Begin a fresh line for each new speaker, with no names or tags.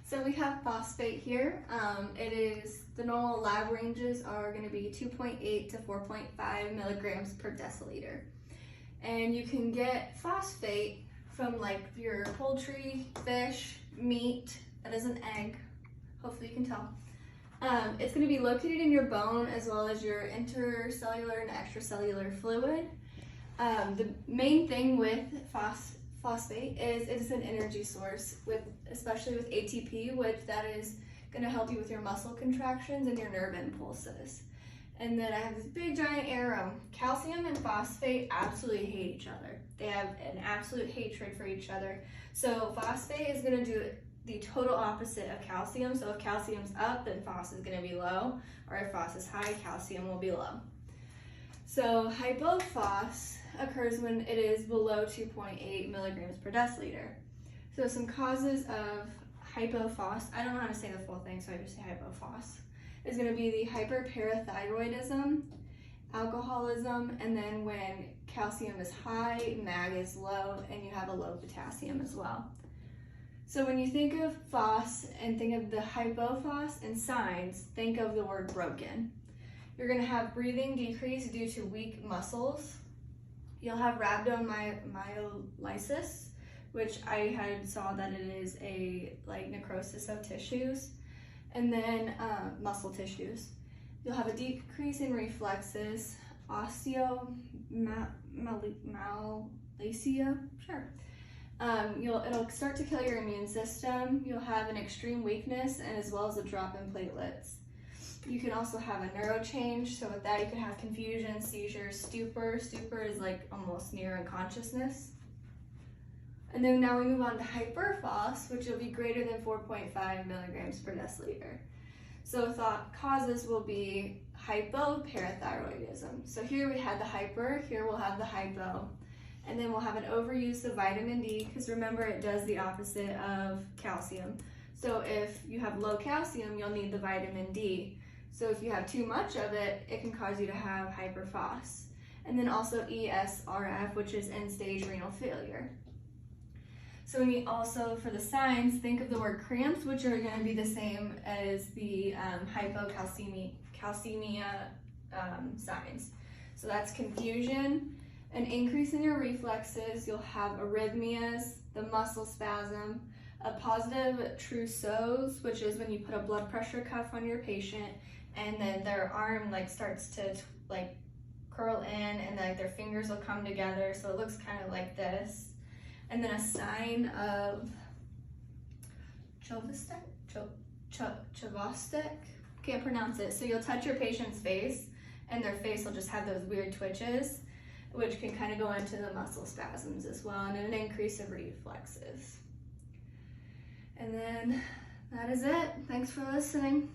So we have phosphate here. The normal lab ranges are going to be 2.8 to 4.5 milligrams per deciliter. And you can get phosphate from like your poultry, fish, meat, that is an egg, hopefully you can tell. It's going to be located in your bone as well as your intercellular and extracellular fluid. The main thing with phosphate is it's an energy source, especially with ATP, which that is going to help you with your muscle contractions and your nerve impulses. And then I have this big giant arrow. Calcium and phosphate absolutely hate each other. They have an absolute hatred for each other. So phosphate is going to do the total opposite of calcium. So if calcium's up, then phos is going to be low, or if phos is high, calcium will be low. So hypophos occurs when it is below 2.8 milligrams per deciliter. So some causes of hypophos, I don't know how to say the full thing, so I just say hypophos, is going to be the hyperparathyroidism, alcoholism, and then when calcium is high, mag is low, and you have a low potassium as well. So when you think of phos and think of the hypophos and signs, think of the word broken. You're going to have breathing decrease due to weak muscles. You'll have rhabdomyolysis, which I saw that it is a necrosis of tissues, and then muscle tissues. You'll have a decrease in reflexes, osteomalacia, sure. It'll start to kill your immune system. You'll have an extreme weakness and as well as a drop in platelets. You can also have a neuro change. So with that, you can have confusion, seizures, stupor. Stupor is like almost near unconsciousness. And then now we move on to hyperphos, which will be greater than 4.5 milligrams per deciliter. So thought causes will be hypoparathyroidism. So here we had the hyper, here we'll have the hypo. And then we'll have an overuse of vitamin D, because remember it does the opposite of calcium. So if you have low calcium, you'll need the vitamin D. So if you have too much of it, it can cause you to have hyperphos. And then also ESRF, which is end-stage renal failure. So we need also, for the signs, think of the word cramps, which are going to be the same as the hypocalcemia signs. So that's confusion, an increase in your reflexes, you'll have arrhythmias, the muscle spasm, a positive trousseau, which is when you put a blood pressure cuff on your patient and then their arm starts to curl in and their fingers will come together, so it looks kind of like this. And then a sign of Chavostic, can't pronounce it. So you'll touch your patient's face and their face will just have those weird twitches, which can kind of go into the muscle spasms as well, and an increase of reflexes. And then that is it. Thanks for listening.